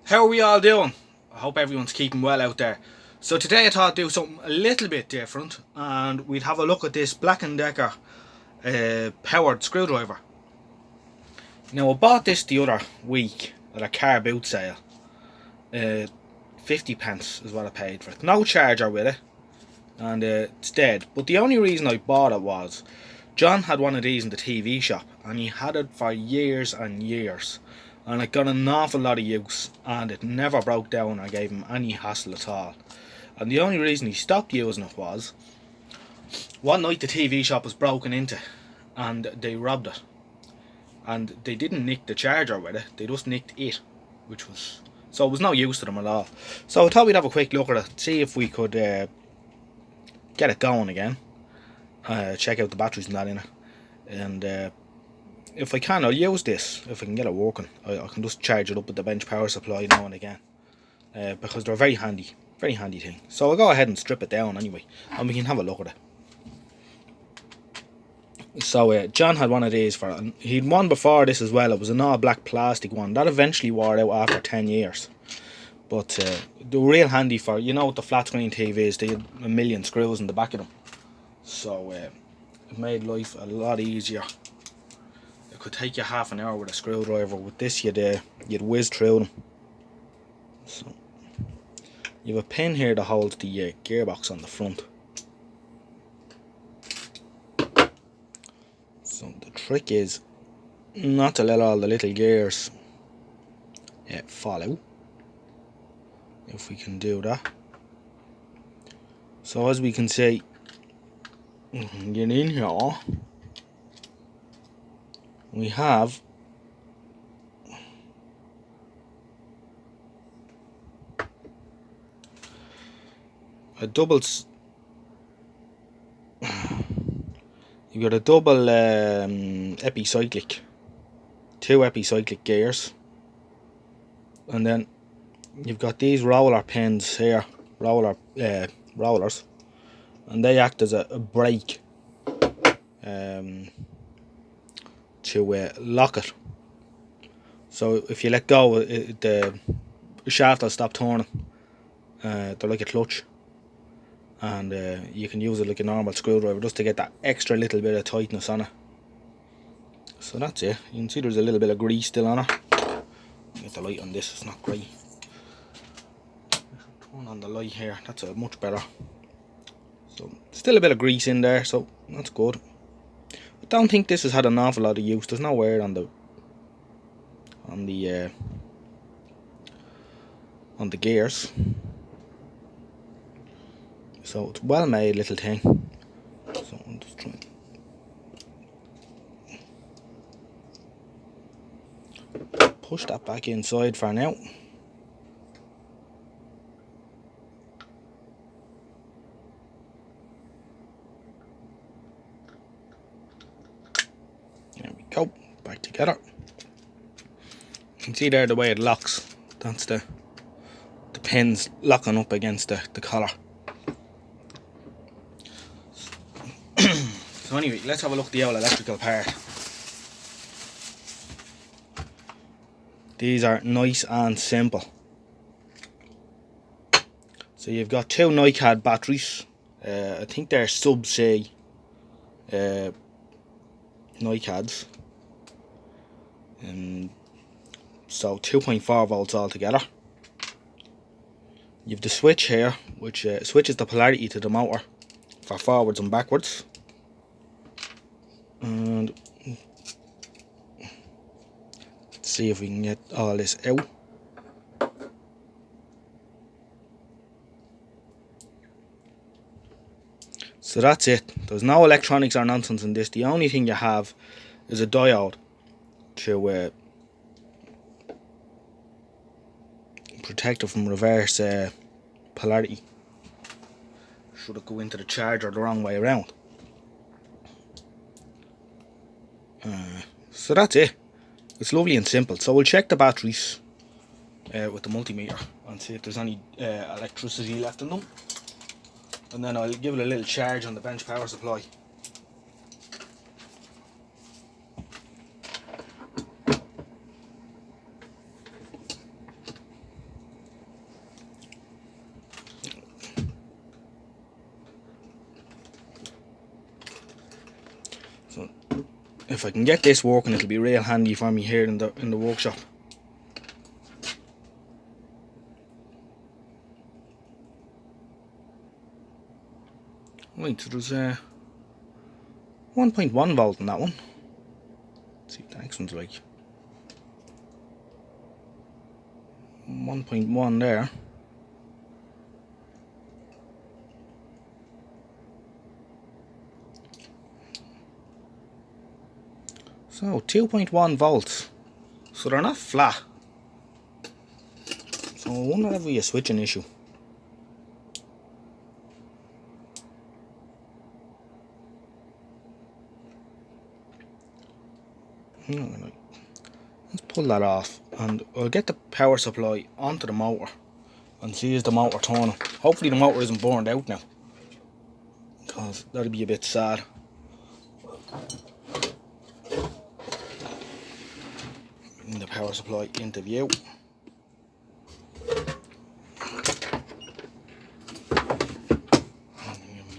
How are we all doing? I hope everyone's keeping well out there. So today I thought I'd do something a little bit different, and we'd have a look at this Black & Decker powered screwdriver. Now I bought this the other week at a car boot sale. 50 pence is what I paid for it. No charger with it, and it's dead. But the only reason I bought it was John had one of these in the TV shop, and he had it for years and years. And it got an awful lot of use, and it never broke down or gave him any hassle at all. And the only reason he stopped using it was one night the TV shop was broken into and they robbed it, and they didn't nick the charger with it, they just nicked it, so it was no use to them at all. So I thought we'd have a quick look at it, see if we could get it going again, check out the batteries and that in it, and if I can, I'll use this. If I can get it working, I can just charge it up with the bench power supply now and again, because they're very handy thing. So I'll go ahead and strip it down anyway, and we can have a look at it. So John had one of these he'd one before this as well. It was an all black plastic one that eventually wore out after 10 years. But they were real handy for, you know, with the flat screen TVs, they had a million screws in the back of them. So it made life a lot easier. It could take you half an hour with a screwdriver. With this, you'd whiz through them. So you have a pin here that holds the gearbox on the front. So the trick is not to let all the little gears fall out. If we can do that. So as we can see, we can get in here. We have a double. You've got a double epicyclic, 2 epicyclic gears, and then you've got these roller pins here, rollers, and they act as a brake to lock it. So if you let go, the shaft will stop turning. They're like a clutch, and you can use it like a normal screwdriver just to get that extra little bit of tightness on it. So that's it. You can see there's a little bit of grease still on it. Get the light on this, it's not great. Turn on the light here, that's much better. So still a bit of grease in there, so that's good. I don't think this has had an awful lot of use. There's no wear on the gears. So it's well made little thing. So I'm just trying to push that back inside for now. There we go, back together. You can see there the way it locks. That's the pins locking up against the collar. So anyway, let's have a look at the old electrical part. These are nice and simple. So you've got 2 NiCad batteries. I think they're sub-C NiCads. So 2.4 volts altogether. You've the switch here, which switches the polarity to the motor for forwards and backwards. And let's see if we can get all this out. So that's it. There's no electronics or nonsense in this. The only thing you have is a diode to protect it from reverse polarity should it go into the charger the wrong way around. So that's it. It's lovely and simple. So we'll check the batteries with the multimeter and see if there's any electricity left in them, and then I'll give it a little charge on the bench power supply. if I can get this working, it'll be real handy for me here in the workshop. Right, so there's 1.1 volt in that one. Let's see what the next one's like. 1.1 there. So 2.1 volts. So they're not flat. So I wonder if we have a switching issue. Let's pull that off, and I'll get the power supply onto the motor and see is the motor turning. Hopefully the motor isn't burned out now, because that'd be a bit sad. Bring the power supply into view.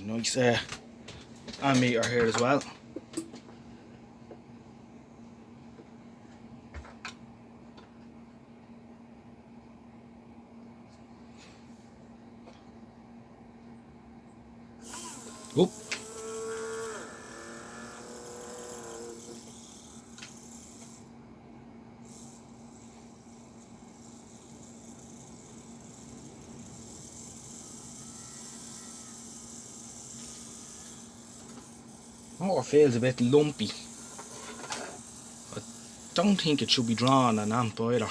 Nice ammeter here as well. Oop. Motor feels a bit lumpy. I don't think it should be drawing an amp either.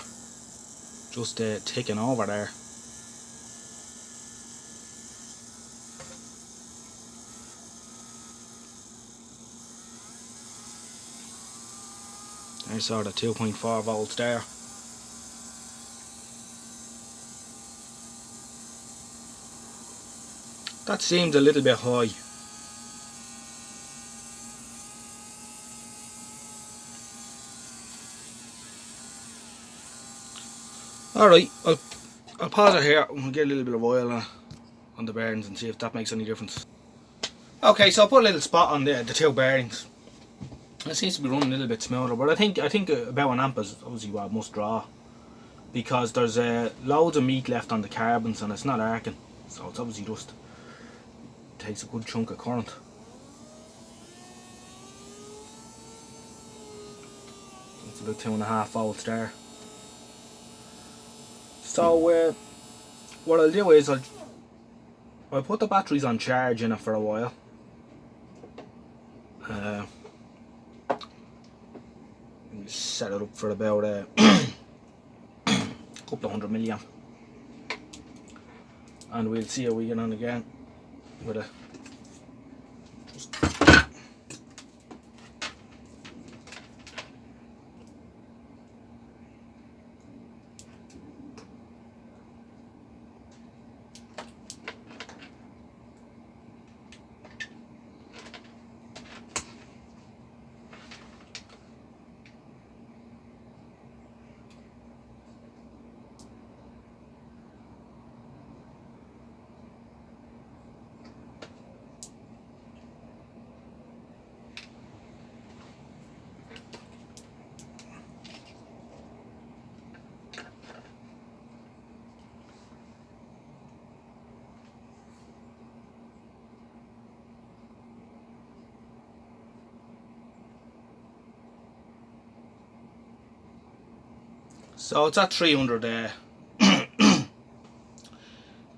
Just ticking over there. I saw the 2.4 volts there. That seems a little bit high. Alright, I'll pause it here and we'll get a little bit of oil on the bearings and see if that makes any difference. Okay, so I'll put a little spot on the two bearings. It seems to be running a little bit smoother, but I think about an amp is obviously what it must draw, because there's loads of meat left on the carbons and it's not arcing, so it's obviously just takes a good chunk of current. It's about 2.5 volts there. So what I'll do is I'll put the batteries on charge in it for a while. Set it up for about a couple of 100 milliamp, and we'll see how we get on again with it. So it's at 300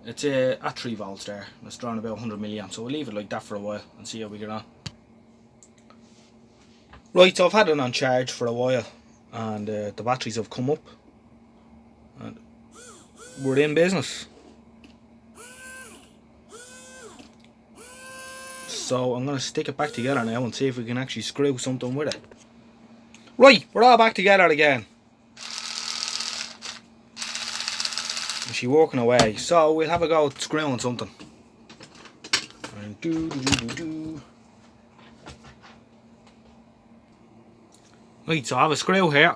it's at 3 volts there. It's drawing about 100 milliamps, so we'll leave it like that for a while and see how we get on. Right, so I've had it on charge for a while, and the batteries have come up and we're in business. So I'm going to stick it back together now and see if we can actually screw something with it. Right, we're all back together again. She's working away, so we'll have a go at screwing something. And Right, so I have a screw here,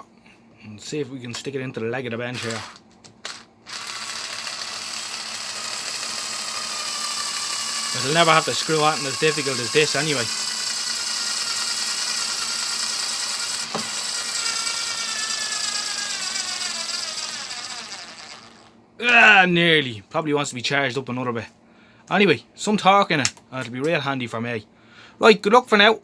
and see if we can stick it into the leg of the bench here. It'll never have to screw anything as difficult as this anyway. Nearly. Probably wants to be charged up another bit. Anyway, some torque in it, and it'll be real handy for me. Right, good luck for now.